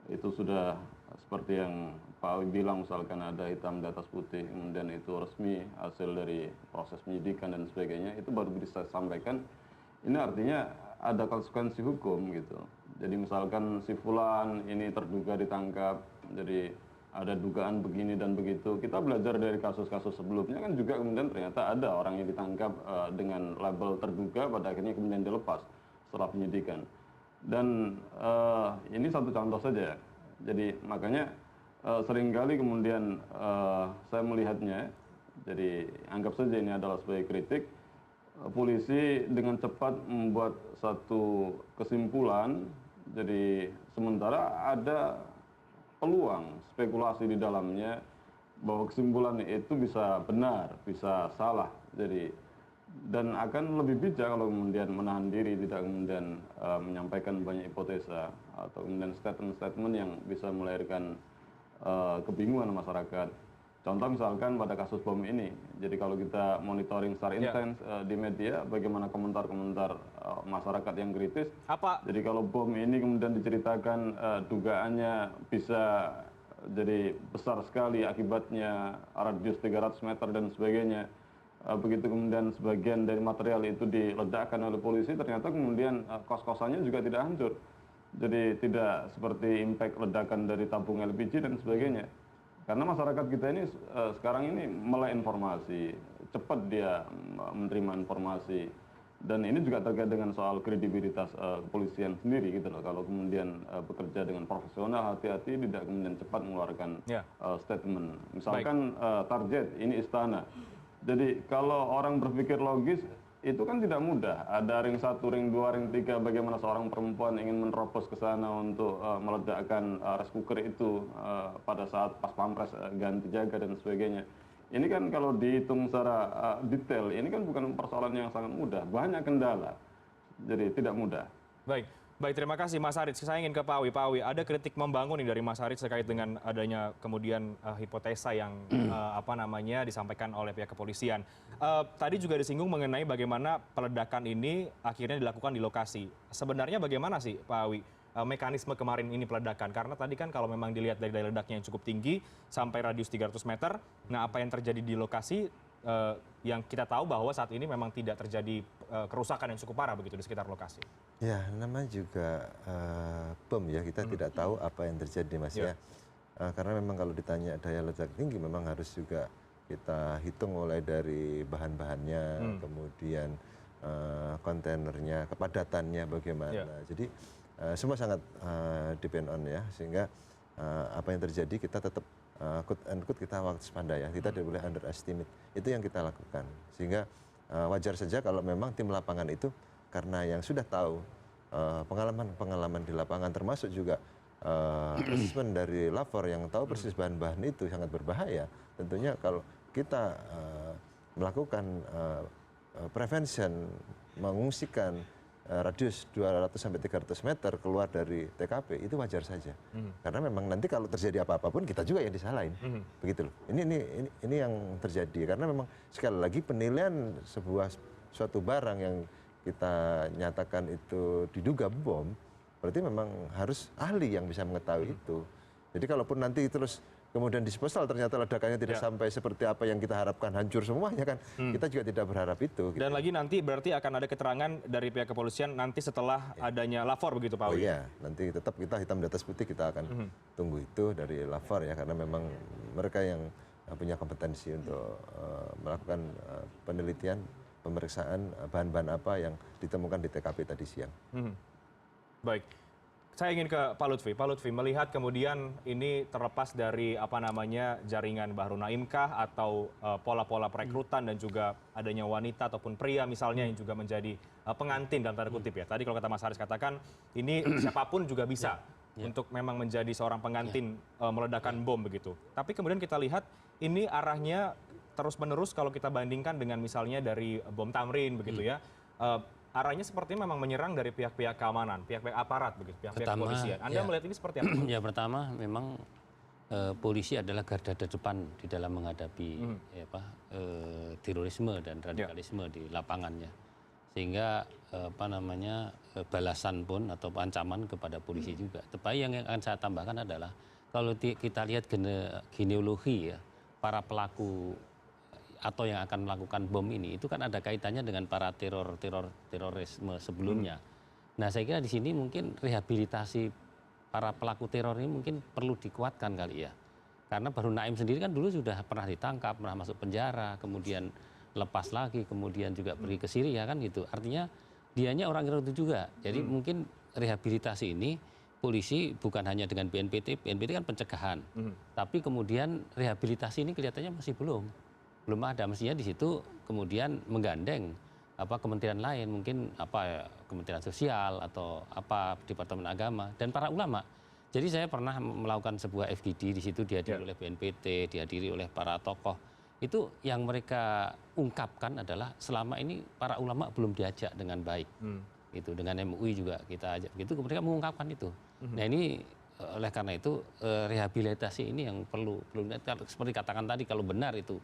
itu sudah seperti yang Pak Awi bilang, misalkan ada hitam di atas putih, kemudian itu resmi hasil dari proses penyidikan dan sebagainya, itu baru bisa sampaikan. Ini artinya ada konsekuensi hukum gitu. Jadi misalkan si fulan ini terduga ditangkap, jadi ada dugaan begini dan begitu. Kita belajar dari kasus-kasus sebelumnya kan juga kemudian ternyata ada orang yang ditangkap dengan label terduga, pada akhirnya kemudian dilepas setelah penyidikan. Dan ini satu contoh saja. Jadi makanya seringkali kemudian saya melihatnya, jadi anggap saja ini adalah sebagai kritik, polisi dengan cepat membuat satu kesimpulan, jadi sementara ada peluang spekulasi di dalamnya bahwa kesimpulan itu bisa benar, bisa salah. Jadi dan akan lebih bijak kalau kemudian menahan diri, tidak kemudian menyampaikan banyak hipotesa atau kemudian statement-statement yang bisa melahirkan kebingungan masyarakat. Contoh misalkan pada kasus bom ini, jadi kalau kita monitoring secara intens di media, bagaimana komentar-komentar masyarakat yang kritis. Jadi kalau bom ini kemudian diceritakan dugaannya bisa jadi besar sekali akibatnya, radius 300 meter dan sebagainya. Begitu kemudian sebagian dari material itu diledakkan oleh polisi, ternyata kemudian kos-kosannya juga tidak hancur. Jadi tidak seperti impact ledakan dari tabung LPG dan sebagainya. Karena masyarakat kita ini sekarang ini melek informasi, cepat dia menerima informasi. Dan ini juga terkait dengan soal kredibilitas kepolisian sendiri gitu loh. Kalau kemudian bekerja dengan profesional, hati-hati, tidak kemudian cepat mengeluarkan statement. Misalkan target ini istana. Jadi kalau orang berpikir logis, itu kan tidak mudah. Ada ring 1, ring 2, ring 3, bagaimana seorang perempuan ingin menerobos ke sana untuk meledakkan rice cooker itu pada saat pas pampres ganti jaga dan sebagainya. Ini kan kalau dihitung secara detail, ini kan bukan persoalan yang sangat mudah. Banyak kendala, jadi tidak mudah. Baik, terima kasih Mas Haritz. Saya ingin ke Pak Awi. Pak Awi, ada kritik membangun nih dari Mas Haritz terkait dengan adanya kemudian hipotesa yang disampaikan oleh pihak kepolisian. Tadi juga disinggung mengenai bagaimana peledakan ini akhirnya dilakukan di lokasi. Sebenarnya bagaimana sih Pak Awi mekanisme kemarin ini peledakan? Karena tadi kan kalau memang dilihat dari ledaknya yang cukup tinggi sampai radius 300 meter, nah apa yang terjadi di lokasi yang kita tahu bahwa saat ini memang tidak terjadi kerusakan yang cukup parah begitu di sekitar lokasi. Ya, namanya juga bom ya, kita tidak tahu apa yang terjadi Mas ya. Karena memang kalau ditanya daya ledak tinggi memang harus juga kita hitung mulai dari bahan-bahannya, kemudian kontainernya, kepadatannya bagaimana. Jadi semua sangat depend on ya, sehingga apa yang terjadi kita tetap quote and quote kita waspada ya, kita tidak boleh underestimate. Itu yang kita lakukan, sehingga wajar saja kalau memang tim lapangan itu karena yang sudah tahu pengalaman di lapangan, termasuk juga assessment dari lapor yang tahu persis bahan-bahan itu sangat berbahaya. Tentunya kalau kita melakukan prevention, mengungsikan radius 200 sampai 300 meter keluar dari TKP, itu wajar saja. Karena memang nanti kalau terjadi apa-apa pun kita juga yang disalahin. Begitu loh. Ini yang terjadi karena memang sekali lagi penilaian suatu barang yang kita nyatakan itu diduga bom, berarti memang harus ahli yang bisa mengetahui itu. Jadi kalaupun nanti terus kemudian disposal ternyata ledakannya tidak sampai seperti apa yang kita harapkan, hancur semuanya kan, kita juga tidak berharap itu. Dan lagi nanti berarti akan ada keterangan dari pihak kepolisian nanti setelah adanya lapor begitu Pak Awi? Oh iya, nanti tetap kita hitam di atas putih, kita akan tunggu itu dari lapor ya, karena memang mereka yang punya kompetensi untuk melakukan penelitian, pemeriksaan bahan-bahan apa yang ditemukan di TKP tadi siang. Baik. Saya ingin ke Pak Lutfi. Pak Lutfi, melihat kemudian ini terlepas dari jaringan Bahru Naim kah atau pola-pola perekrutan dan juga adanya wanita ataupun pria misalnya yang juga menjadi pengantin dalam tanda kutip ya. Tadi kalau kata Mas Haris katakan ini siapapun juga bisa untuk memang menjadi seorang pengantin meledakan bom begitu. Tapi kemudian kita lihat ini arahnya terus-menerus kalau kita bandingkan dengan misalnya dari bom Tamrin begitu ya. Arahnya sepertinya memang menyerang dari pihak-pihak keamanan, pihak-pihak aparat, begitu, pihak-pihak kepolisian. Anda melihat ini seperti apa? Ya pertama memang polisi adalah garda terdepan di dalam menghadapi terorisme dan radikalisme di lapangannya. sehingga balasan pun atau ancaman kepada polisi juga. Tetapi yang akan saya tambahkan adalah kalau kita lihat genealogi ya para pelaku atau yang akan melakukan bom ini, itu kan ada kaitannya dengan para terorisme sebelumnya. Nah, saya kira di sini mungkin rehabilitasi para pelaku teror ini mungkin perlu dikuatkan kali ya. Karena Bahru Naim sendiri kan dulu sudah pernah ditangkap, pernah masuk penjara, kemudian lepas lagi, kemudian juga pergi ke Syria kan gitu. Artinya dianya orang itu juga. Jadi mungkin rehabilitasi ini polisi bukan hanya dengan BNPT kan pencegahan. Tapi kemudian rehabilitasi ini kelihatannya masih belum ada. Mestinya di situ kemudian menggandeng kementerian lain, mungkin Kementerian Sosial atau Departemen Agama dan para ulama. Jadi saya pernah melakukan sebuah FGD di situ dihadiri oleh BNPT, dihadiri oleh para tokoh. Itu yang mereka ungkapkan adalah selama ini para ulama belum diajak dengan baik. Itu dengan MUI juga kita ajak begitu, mereka mengungkapkan itu. Nah, ini oleh karena itu rehabilitasi ini yang perlu seperti katakan tadi, kalau benar itu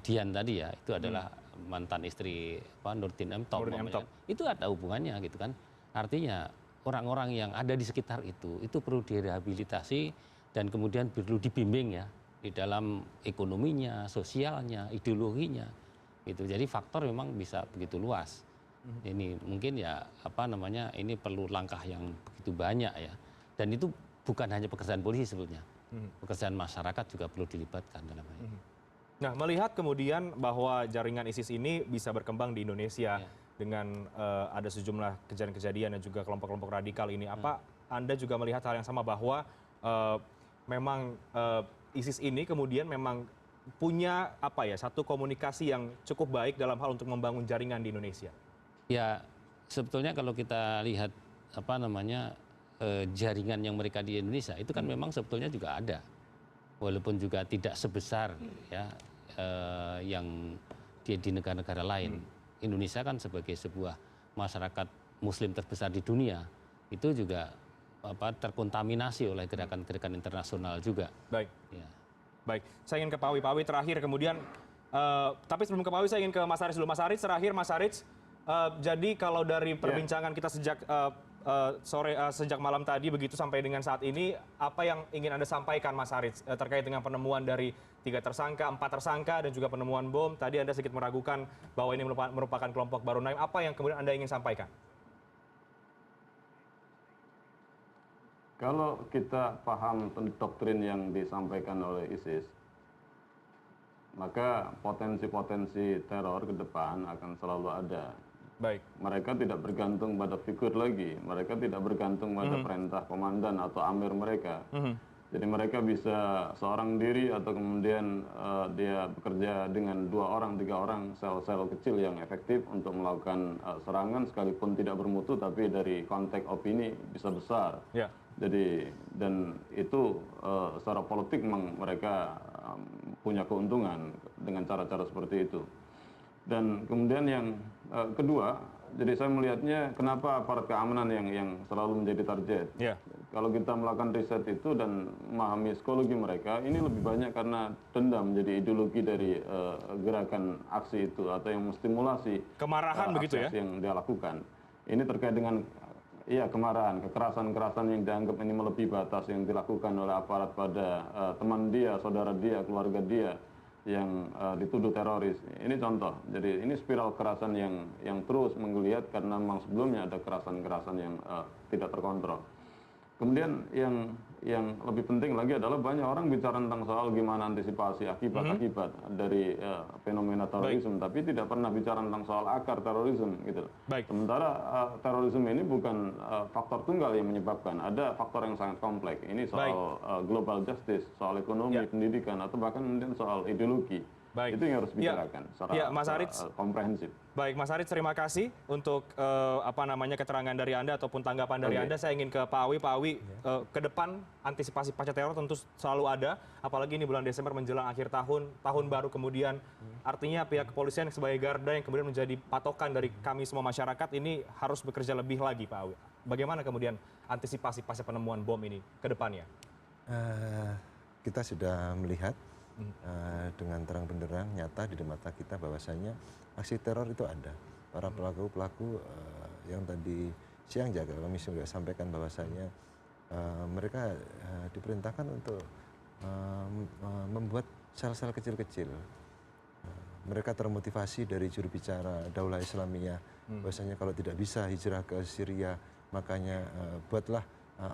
Dian tadi ya, itu adalah mantan istri Nurdin M. Top. Itu ada hubungannya gitu kan. Artinya orang-orang yang ada di sekitar itu perlu direhabilitasi dan kemudian perlu dibimbing ya di dalam ekonominya, sosialnya, ideologinya. Gitu. Jadi faktor memang bisa begitu luas. Ini mungkin ya ini perlu langkah yang begitu banyak ya. Dan itu bukan hanya pekerjaan polisi sebetulnya. Pekerjaan masyarakat juga perlu dilibatkan dalam hal ini. Nah, melihat kemudian bahwa jaringan ISIS ini bisa berkembang di Indonesia dengan ada sejumlah kejadian-kejadian dan juga kelompok-kelompok radikal ini, apa Anda juga melihat hal yang sama bahwa memang ISIS ini kemudian memang punya satu komunikasi yang cukup baik dalam hal untuk membangun jaringan di Indonesia? Ya, sebetulnya kalau kita lihat jaringan yang mereka di Indonesia itu kan memang sebetulnya juga ada, walaupun juga tidak sebesar ya yang di negara-negara lain. Indonesia kan sebagai sebuah masyarakat Muslim terbesar di dunia itu juga terkontaminasi oleh gerakan-gerakan internasional juga. Baik. Ya. Baik, saya ingin ke Pak Awi. Pak Awi terakhir kemudian, tapi sebelum ke Pak Awi saya ingin ke Mas Haris dulu. Mas Haris terakhir, Mas Haris, jadi kalau dari perbincangan kita sejak sejak malam tadi begitu sampai dengan saat ini, apa yang ingin Anda sampaikan Mas Haris terkait dengan penemuan dari 3 tersangka, 4 tersangka dan juga penemuan bom? Tadi Anda sedikit meragukan bahwa ini merupakan kelompok Bahru Naim. Apa yang kemudian Anda ingin sampaikan? Kalau kita paham doktrin yang disampaikan oleh ISIS, maka potensi-potensi teror ke depan akan selalu ada. Baik. Mereka tidak bergantung pada figur lagi, mereka tidak bergantung pada perintah komandan atau amir mereka. Jadi mereka bisa seorang diri atau kemudian dia bekerja dengan 2 orang, 3 orang, sel-sel kecil yang efektif untuk melakukan serangan sekalipun tidak bermutu, tapi dari konteks opini bisa besar. Ya. Jadi dan itu secara politik memang mereka punya keuntungan dengan cara-cara seperti itu. Dan kemudian yang kedua, jadi saya melihatnya kenapa aparat keamanan yang selalu menjadi target. Yeah. Kalau kita melakukan riset itu dan memahami psikologi mereka, ini lebih banyak karena dendam menjadi ideologi dari gerakan aksi itu atau yang menstimulasi kemarahan begitu ya yang dia lakukan. Ini terkait dengan kemarahan, kekerasan-kekerasan yang dianggap ini melebihi batas yang dilakukan oleh aparat pada teman dia, saudara dia, keluarga dia yang dituduh teroris. Ini contoh. Jadi ini spiral kekerasan yang terus menggeliat karena memang sebelumnya ada kekerasan-kekerasan yang tidak terkontrol. Kemudian yang lebih penting lagi adalah banyak orang bicara tentang soal gimana antisipasi akibat-akibat dari fenomena terorisme, tapi tidak pernah bicara tentang soal akar terorisme gitu. Baik. Sementara terorisme ini bukan faktor tunggal yang menyebabkan, ada faktor yang sangat kompleks. Ini soal global justice, soal ekonomi, pendidikan, atau bahkan kemudian soal ideologi. Baik. Itu yang harus dibicarakan secara Mas Haris, komprehensif. Baik, Mas Haris, terima kasih untuk keterangan dari Anda ataupun tanggapan dari Anda. Saya ingin ke Pak Awi. Pak Awi, ke depan antisipasi pasca teror tentu selalu ada, apalagi ini bulan Desember menjelang akhir tahun baru kemudian. Artinya pihak kepolisian sebagai garda yang kemudian menjadi patokan dari kami semua masyarakat ini harus bekerja lebih lagi, Pak Awi. Bagaimana kemudian antisipasi pasca penemuan bom ini ke depannya? Kita sudah melihat dengan terang benderang nyata di mata kita bahwasanya aksi teror itu ada. para pelaku-pelaku yang tadi siang jaga kami sudah sampaikan bahwasanya mereka diperintahkan untuk membuat sel-sel kecil-kecil. Mereka termotivasi dari juru bicara Daulah Islamiyah, bahwasanya kalau tidak bisa hijrah ke Syria, makanya buatlah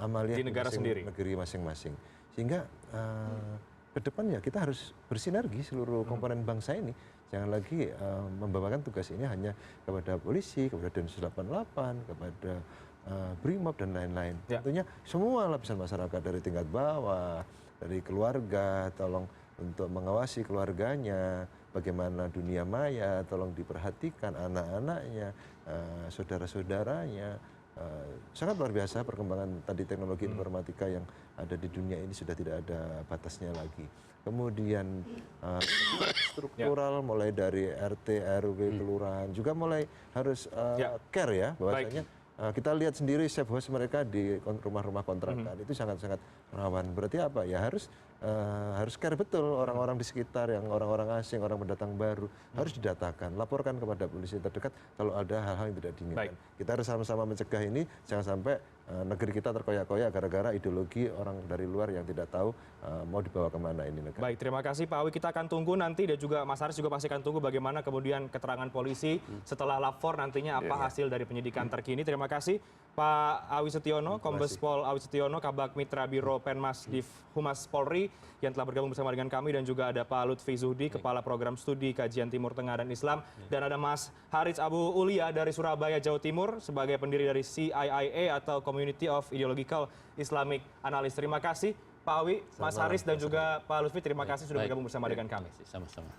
amaliyah di negara sendiri, negeri masing-masing. Sehingga ke depannya kita harus bersinergi seluruh komponen bangsa ini. Jangan lagi membawakan tugas ini hanya kepada polisi, kepada Densus 88, kepada Brimob dan lain-lain. Ya. Tentunya semua lapisan masyarakat dari tingkat bawah, dari keluarga, tolong untuk mengawasi keluarganya, bagaimana dunia maya, tolong diperhatikan anak-anaknya, saudara-saudaranya. Sangat luar biasa perkembangan tadi teknologi informatika yang ada di dunia ini, sudah tidak ada batasnya lagi. Kemudian struktural mulai dari RT, RW, kelurahan juga mulai harus care ya, bahwasanya kita lihat sendiri safe house mereka di rumah-rumah kontrakan itu sangat-sangat rawan. Berarti apa ya, harus care betul orang-orang di sekitar, yang orang-orang asing, orang pendatang baru harus didatakan, laporkan kepada polisi terdekat kalau ada hal-hal yang tidak diinginkan. Kita harus sama-sama mencegah ini, jangan sampai negeri kita terkoyak-koyak gara-gara ideologi orang dari luar yang tidak tahu mau dibawa kemana ini negara. Baik, terima kasih Pak Awi. Kita akan tunggu nanti, dan juga Mas Haris juga pasti akan tunggu bagaimana kemudian keterangan polisi setelah lapor nantinya apa hasil dari penyidikan terkini. Terima kasih Pak Awi Setiono, Kombes Pol Awi Setiono, Kabak Mitra Biro Penmas Div Humas Polri yang telah bergabung bersama dengan kami, dan juga ada Pak Lutfi Zuhdi, Kepala Program Studi Kajian Timur Tengah dan Islam, dan ada Mas Haris Abu Ulia dari Surabaya, Jawa Timur sebagai pendiri dari CIIA atau Community of Ideological Islamic Analyst. Terima kasih Pak Awi, Mas Haris, dan juga Pak Lutfi, terima kasih sudah bergabung bersama dengan kami. Sama-sama.